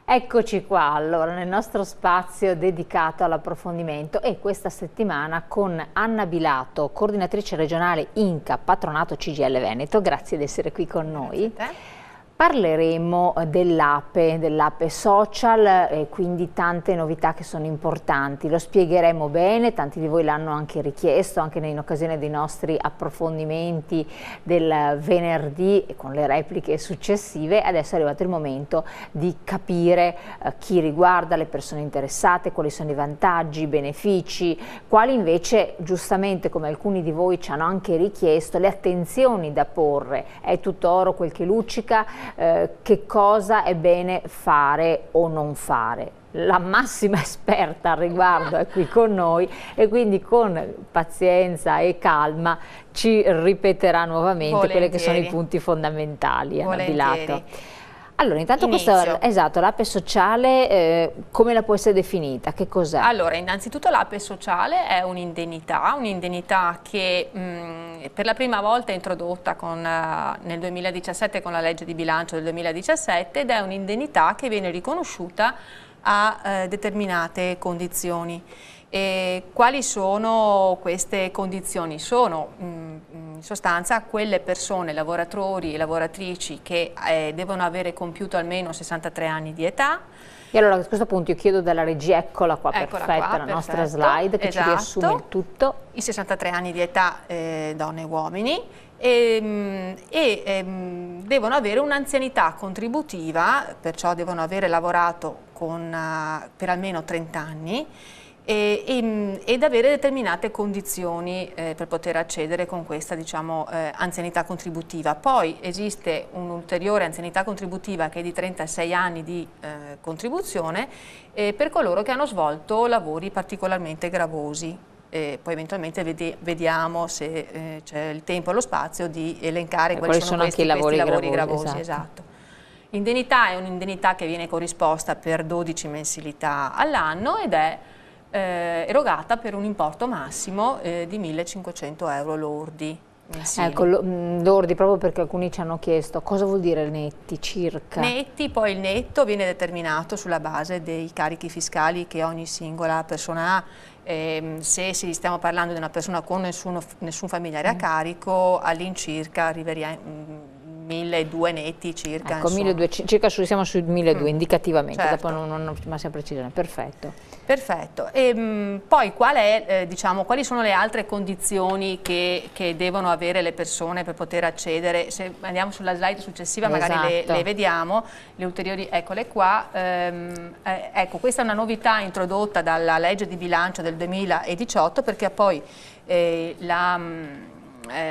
Eccoci qua, allora, nel nostro spazio dedicato all'approfondimento e questa settimana con Anna Bilato, coordinatrice regionale INCA, patronato CGIL Veneto, grazie di essere qui con noi. Grazie a te. Parleremo dell'app social e quindi tante novità che sono importanti, lo spiegheremo bene, tanti di voi l'hanno anche richiesto anche in occasione dei nostri approfondimenti del venerdì e con le repliche successive. Adesso è arrivato il momento di capire chi riguarda, le persone interessate, quali sono i vantaggi, i benefici, quali invece giustamente come alcuni di voi ci hanno anche richiesto, le attenzioni da porre. È tutto oro quel che luccica? Che cosa è bene fare o non fare. La massima esperta al riguardo è qui con noi e quindi con pazienza e calma ci ripeterà nuovamente quelli che sono i punti fondamentali. Anna Bilato. Allora, intanto questa, esatto, l'app sociale, come la può essere definita? Che cos'è? Allora, innanzitutto l'app sociale è un'indennità che per la prima volta è introdotta nel 2017 con la legge di bilancio del 2017 ed è un'indennità che viene riconosciuta a determinate condizioni. E quali sono queste condizioni? Sono in sostanza quelle persone, lavoratori e lavoratrici che devono avere compiuto almeno 63 anni di età. E allora a questo punto io chiedo dalla regia, eccola qua, perfetta, la nostra slide che ci riassume il tutto. I 63 anni di età donne e uomini devono avere un'anzianità contributiva, perciò devono avere lavorato per almeno 30 anni ed avere determinate condizioni per poter accedere con questa, diciamo, anzianità contributiva. Poi esiste un'ulteriore anzianità contributiva che è di 36 anni di contribuzione per coloro che hanno svolto lavori particolarmente gravosi. Poi eventualmente vediamo se c'è il tempo e lo spazio di elencare quali sono questi lavori gravosi. Esatto. L'indennità è un'indennità che viene corrisposta per 12 mensilità all'anno ed è erogata per un importo massimo di 1.500 euro lordi mensili. Ecco, lordi, proprio perché alcuni ci hanno chiesto cosa vuol dire netti circa? Netti, poi il netto viene determinato sulla base dei carichi fiscali che ogni singola persona ha. Se stiamo parlando di una persona con nessun familiare a carico, all'incirca arriverà 1.200 netti circa. Ecco, 1.200, circa siamo sui 1.200 indicativamente, certo. Dopo non massima precisione, perfetto. Perfetto, poi diciamo, quali sono le altre condizioni che devono avere le persone per poter accedere? Se andiamo sulla slide successiva magari le vediamo, le ulteriori, eccole qua. Ecco, questa è una novità introdotta dalla legge di bilancio del 2018 perché poi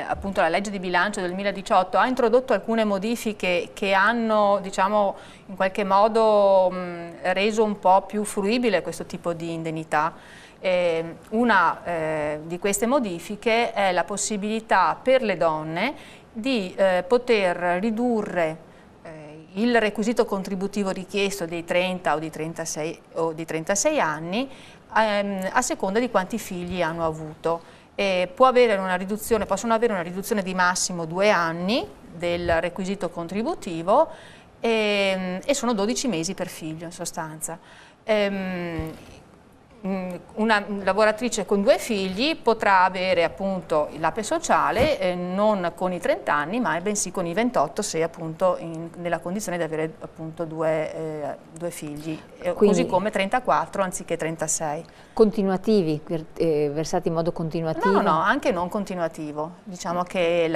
appunto la legge di bilancio del 2018 ha introdotto alcune modifiche che hanno, diciamo, in qualche modo reso un po' più fruibile questo tipo di indennità. Una di queste modifiche è la possibilità per le donne di poter ridurre il requisito contributivo richiesto dei 30 o di 36 anni a seconda di quanti figli hanno avuto. Possono avere una riduzione di massimo 2 anni del requisito contributivo e sono 12 mesi per figlio in sostanza. Una lavoratrice con 2 figli potrà avere appunto l'APE sociale non con i 30 anni ma bensì con i 28 se appunto nella condizione di avere appunto due figli. Quindi, così come 34 anziché 36. Continuativi, versati in modo continuativo? No, anche non continuativo. Diciamo che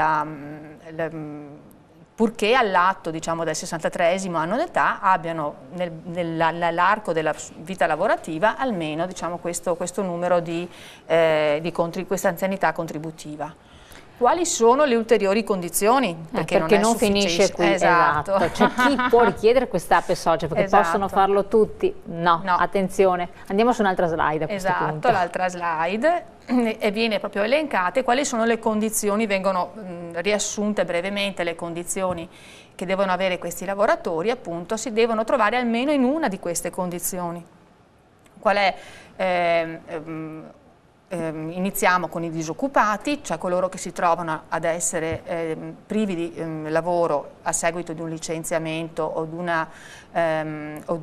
purché all'atto, diciamo, del 63esimo anno d'età abbiano nell'arco della vita lavorativa almeno, diciamo, questo numero questa anzianità contributiva. Quali sono le ulteriori condizioni? Perché non finisce qui, esatto. C'è chi può richiedere questa app social, perché possono farlo tutti? No, attenzione, andiamo su un'altra slide a questo punto. Esatto, l'altra slide, e viene proprio elencate quali sono le condizioni, vengono riassunte brevemente le condizioni che devono avere questi lavoratori, appunto si devono trovare almeno in una di queste condizioni. Qual è? iniziamo con i disoccupati, cioè coloro che si trovano ad essere privi di lavoro a seguito di un licenziamento o di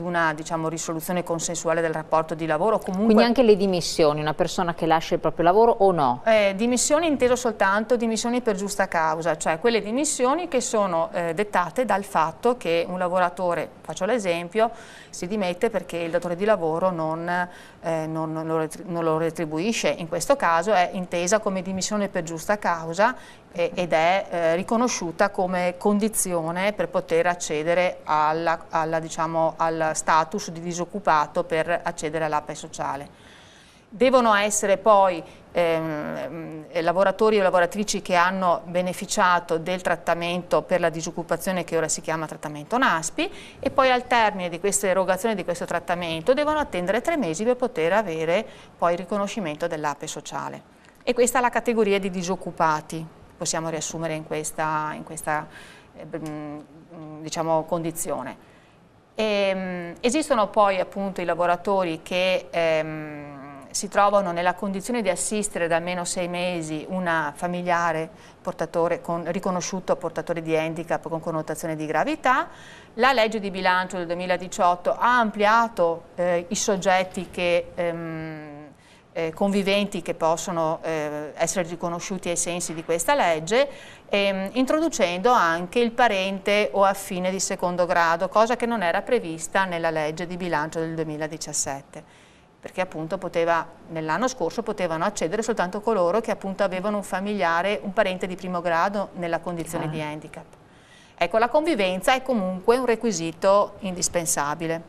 una diciamo, risoluzione consensuale del rapporto di lavoro. Comunque, quindi anche le dimissioni, una persona che lascia il proprio lavoro o no? Dimissioni inteso soltanto dimissioni per giusta causa, cioè quelle dimissioni che sono dettate dal fatto che un lavoratore, faccio l'esempio, si dimette perché il datore di lavoro non lo retribuisce. In questo caso è intesa come dimissione per giusta causa ed è riconosciuta come condizione per poter accedere diciamo, al status di disoccupato per accedere all'APE sociale. Devono essere poi lavoratori o lavoratrici che hanno beneficiato del trattamento per la disoccupazione che ora si chiama trattamento NASPI, e poi al termine di questa erogazione di questo trattamento devono attendere 3 mesi per poter avere poi il riconoscimento dell'APE sociale. E questa è la categoria di disoccupati, possiamo riassumere in questa diciamo, condizione. Esistono poi appunto i lavoratori che si trovano nella condizione di assistere da almeno 6 mesi una familiare riconosciuto portatore di handicap con connotazione di gravità. La legge di bilancio del 2018 ha ampliato i soggetti conviventi che possono essere riconosciuti ai sensi di questa legge, introducendo anche il parente o affine di secondo grado, cosa che non era prevista nella legge di bilancio del 2017. Perché appunto nell'anno scorso potevano accedere soltanto coloro che appunto avevano un familiare, un parente di primo grado nella condizione di handicap. Ecco, la convivenza è comunque un requisito indispensabile.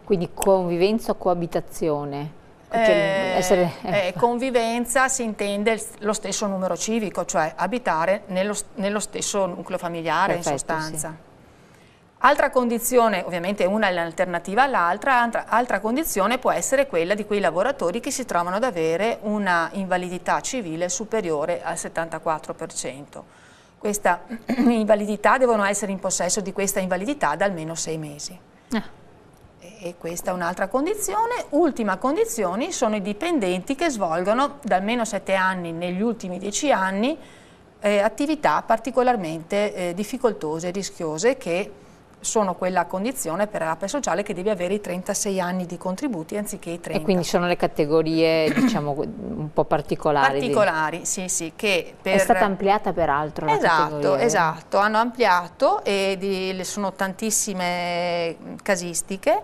Quindi convivenza o coabitazione? Convivenza si intende lo stesso numero civico, cioè abitare nello stesso nucleo familiare. Perfetto, in sostanza. Sì. Altra condizione, ovviamente una è l'alternativa all'altra, altra condizione può essere quella di quei lavoratori che si trovano ad avere una invalidità civile superiore al 74%. Questa invalidità devono essere in possesso di questa invalidità da almeno 6 mesi. E questa è un'altra condizione. Ultima condizione sono i dipendenti che svolgono da almeno 7 anni negli ultimi 10 anni attività particolarmente difficoltose e rischiose, che sono quella condizione per l'APE sociale che deve avere i 36 anni di contributi anziché i 30. E quindi sono le categorie diciamo un po' particolari. Particolari, sì, sì. Che è stata ampliata peraltro la categoria. Esatto, hanno ampliato e sono tantissime casistiche.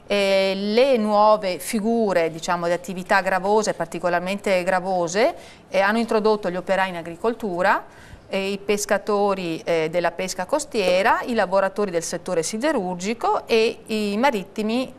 Le nuove figure diciamo, di attività gravose, particolarmente gravose, hanno introdotto gli operai in agricoltura, i pescatori della pesca costiera, i lavoratori del settore siderurgico e i marittimi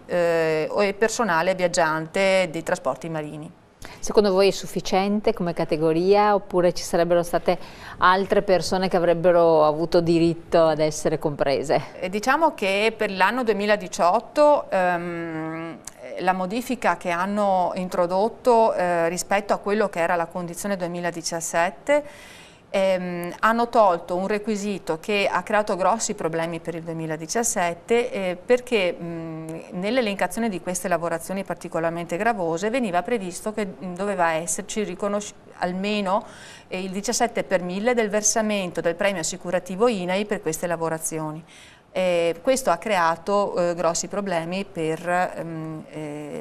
o il personale viaggiante dei trasporti marini. Secondo voi è sufficiente come categoria oppure ci sarebbero state altre persone che avrebbero avuto diritto ad essere comprese? Diciamo che per l'anno 2018 la modifica che hanno introdotto rispetto a quello che era la condizione 2017 hanno tolto un requisito che ha creato grossi problemi per il 2017 perché nell'elencazione di queste lavorazioni particolarmente gravose veniva previsto che doveva esserci almeno il 17 per 1000 del versamento del premio assicurativo INAIL per queste lavorazioni. Questo ha creato grossi problemi per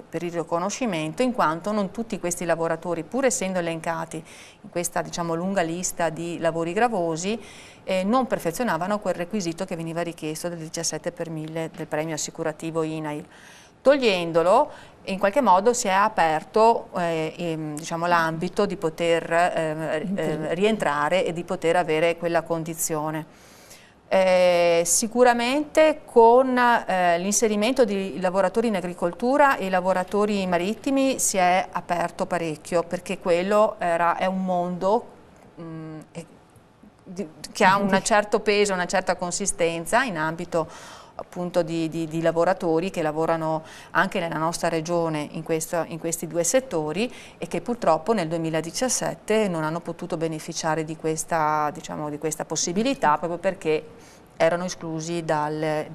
il riconoscimento, in quanto non tutti questi lavoratori, pur essendo elencati in questa diciamo, lunga lista di lavori gravosi, non perfezionavano quel requisito che veniva richiesto del 17 per 1000 del premio assicurativo INAIL. Togliendolo, in qualche modo si è aperto diciamo, l'ambito di poter rientrare e di poter avere quella condizione. Sicuramente con l'inserimento di lavoratori in agricoltura e lavoratori marittimi si è aperto parecchio, perché quello è un mondo che ha un certo peso, una certa consistenza in ambito appunto di lavoratori che lavorano anche nella nostra regione in questi due settori e che purtroppo nel 2017 non hanno potuto beneficiare di questa, diciamo, di questa possibilità proprio perché erano esclusi dalla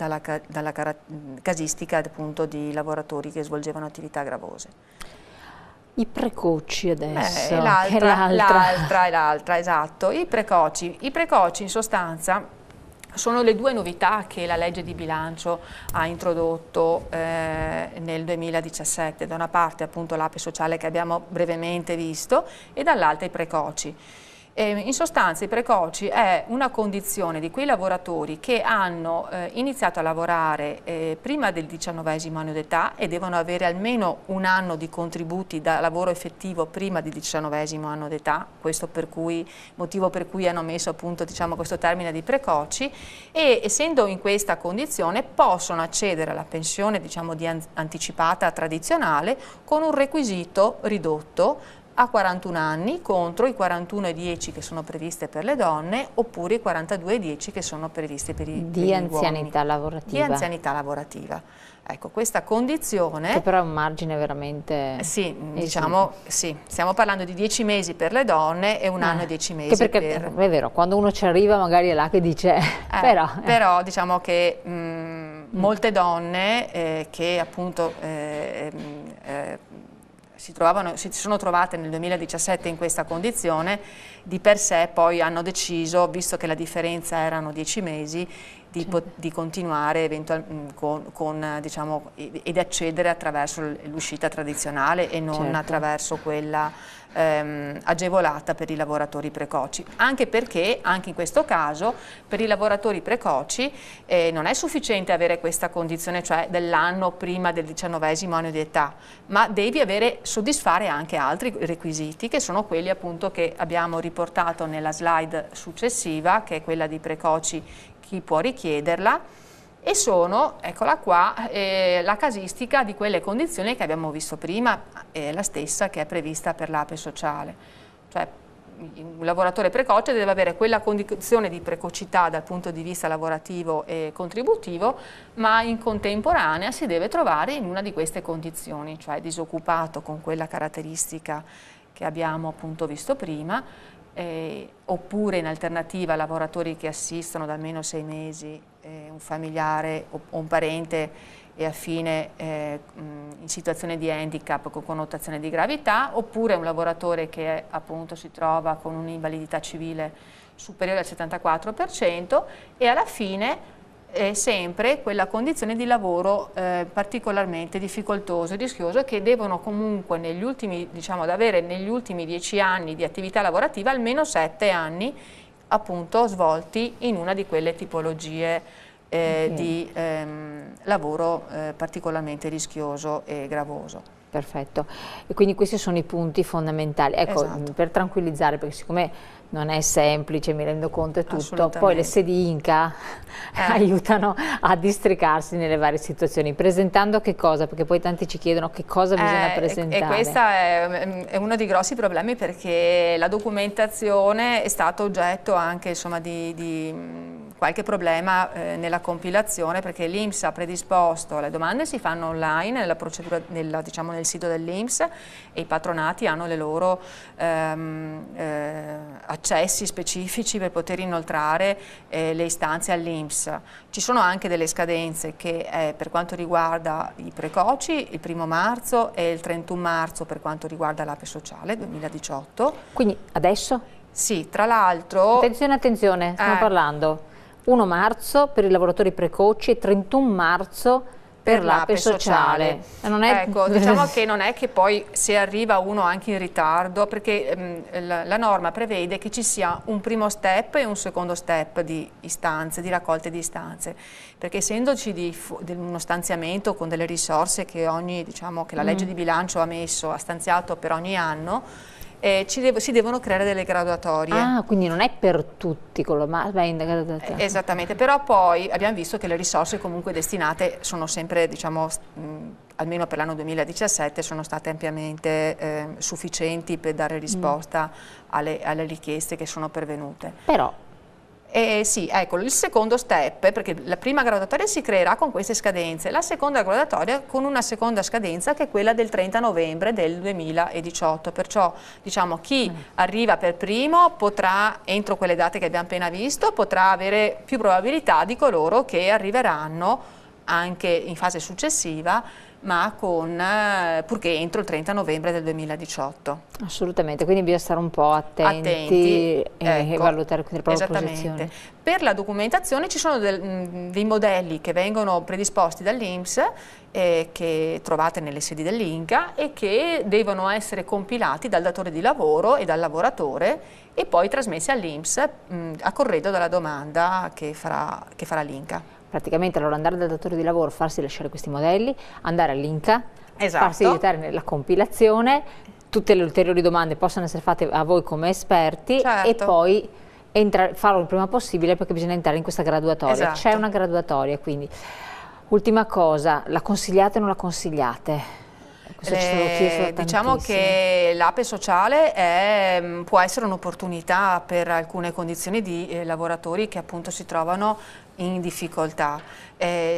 casistica appunto di lavoratori che svolgevano attività gravose. I precoci adesso, l'altra, esatto. I precoci in sostanza sono le due novità che la legge di bilancio ha introdotto nel 2017, da una parte appunto l'APE sociale che abbiamo brevemente visto e dall'altra i precoci. In sostanza i precoci è una condizione di quei lavoratori che hanno iniziato a lavorare prima del 19° anno d'età e devono avere almeno un anno di contributi da lavoro effettivo prima del 19° anno d'età, questo motivo per cui hanno messo appunto questo termine di precoci, e essendo in questa condizione possono accedere alla pensione anticipata tradizionale con un requisito ridotto a 41 anni contro i 41,10 che sono previste per le donne oppure i 42,10 che sono previsti per gli di anzianità uomini. lavorativa. Di anzianità lavorativa. Ecco, questa condizione... Che però è un margine veramente... Sì, sì, stiamo parlando di 10 mesi per le donne e un anno e 10 mesi perché è vero, quando uno ci arriva magari è là che dice... Però diciamo che molte donne che appunto... si sono trovate nel 2017 in questa condizione, di per sé poi hanno deciso, visto che la differenza erano 10 mesi, di continuare ed accedere attraverso l'uscita tradizionale e non attraverso quella agevolata per i lavoratori precoci, anche perché anche in questo caso per i lavoratori precoci non è sufficiente avere questa condizione, cioè dell'anno prima del 19° anno di età, ma devi soddisfare anche altri requisiti che sono quelli appunto che abbiamo riportato nella slide successiva, che è quella di precoci, chi può richiederla, e sono, eccola qua, la casistica di quelle condizioni che abbiamo visto prima, è la stessa che è prevista per l'APE sociale. Cioè un lavoratore precoce deve avere quella condizione di precocità dal punto di vista lavorativo e contributivo, ma in contemporanea si deve trovare in una di queste condizioni, cioè disoccupato con quella caratteristica che abbiamo appunto visto prima, oppure in alternativa lavoratori che assistono da almeno 6 mesi un familiare o un parente e affine in situazione di handicap con connotazione di gravità, oppure un lavoratore che appunto si trova con un'invalidità civile superiore al 74% e alla fine sempre quella condizione di lavoro particolarmente difficoltoso e rischioso, che devono comunque negli ultimi, ad avere negli ultimi 10 anni di attività lavorativa almeno 7 anni appunto svolti in una di quelle tipologie di lavoro particolarmente rischioso e gravoso. Perfetto, e quindi questi sono i punti fondamentali. Ecco, esatto. Per tranquillizzare, perché siccome non è semplice, mi rendo conto, è tutto, poi le sedi Inca aiutano a districarsi nelle varie situazioni. Presentando che cosa? Perché poi tanti ci chiedono che cosa bisogna presentare. E questo è uno dei grossi problemi, perché la documentazione è stato oggetto anche di qualche problema nella compilazione, perché l'INPS ha predisposto, le domande si fanno online nella procedura, nel sito dell'INPS, e i patronati hanno le loro accessi specifici per poter inoltrare le istanze all'INPS. Ci sono anche delle scadenze che per quanto riguarda i precoci il 1° marzo e il 31 marzo per quanto riguarda l'APE sociale 2018. Quindi adesso? Sì, tra l'altro... Attenzione, stiamo parlando 1 marzo per i lavoratori precoci e 31 marzo per l'APE sociale. Non è... Ecco, diciamo che non è che poi se arriva uno anche in ritardo, perché la norma prevede che ci sia un primo step e un secondo step di istanze, di raccolte di istanze, perché essendoci uno stanziamento con delle risorse che che la legge di bilancio ha stanziato per ogni anno, si devono creare delle graduatorie. Ah, quindi non è per tutti esattamente, però poi abbiamo visto che le risorse comunque destinate sono sempre, almeno per l'anno 2017, sono state ampiamente sufficienti per dare risposta alle richieste che sono pervenute. Però sì, ecco, il secondo step, perché la prima graduatoria si creerà con queste scadenze, la seconda graduatoria con una seconda scadenza che è quella del 30 novembre del 2018, perciò chi arriva per primo potrà, entro quelle date che abbiamo appena visto, potrà avere più probabilità di coloro che arriveranno anche in fase successiva ma purché entro il 30 novembre del 2018. Assolutamente, quindi bisogna stare un po' attenti e ecco, valutare quindi la propria posizione. Per la documentazione ci sono dei modelli che vengono predisposti dall'INPS, che trovate nelle sedi dell'INCA, e che devono essere compilati dal datore di lavoro e dal lavoratore e poi trasmessi all'INPS a corredo della domanda che farà l'INCA. Praticamente allora andare dal datore di lavoro, farsi lasciare questi modelli, andare all'INCA, farsi aiutare nella compilazione, tutte le ulteriori domande possono essere fatte a voi come esperti, e poi farlo il prima possibile, perché bisogna entrare in questa graduatoria. C'è una graduatoria, quindi. Ultima cosa, la consigliate o non la consigliate? Diciamo che l'APE sociale può essere un'opportunità per alcune condizioni di lavoratori che appunto si trovano in difficoltà.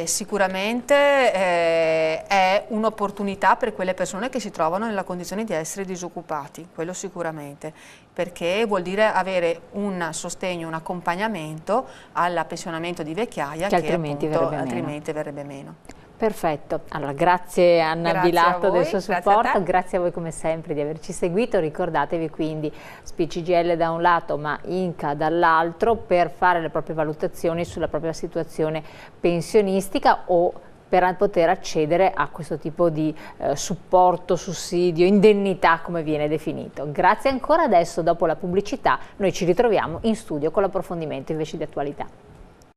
Sicuramente è un'opportunità per quelle persone che si trovano nella condizione di essere disoccupati, quello sicuramente, perché vuol dire avere un sostegno, un accompagnamento al pensionamento di vecchiaia che altrimenti verrebbe meno. Perfetto, allora grazie Anna Bilato del suo supporto, grazie a voi come sempre di averci seguito. Ricordatevi quindi SPI-CGIL da un lato ma INCA dall'altro per fare le proprie valutazioni sulla propria situazione pensionistica o per poter accedere a questo tipo di supporto, sussidio, indennità come viene definito. Grazie ancora, adesso dopo la pubblicità noi ci ritroviamo in studio con l'approfondimento invece di attualità.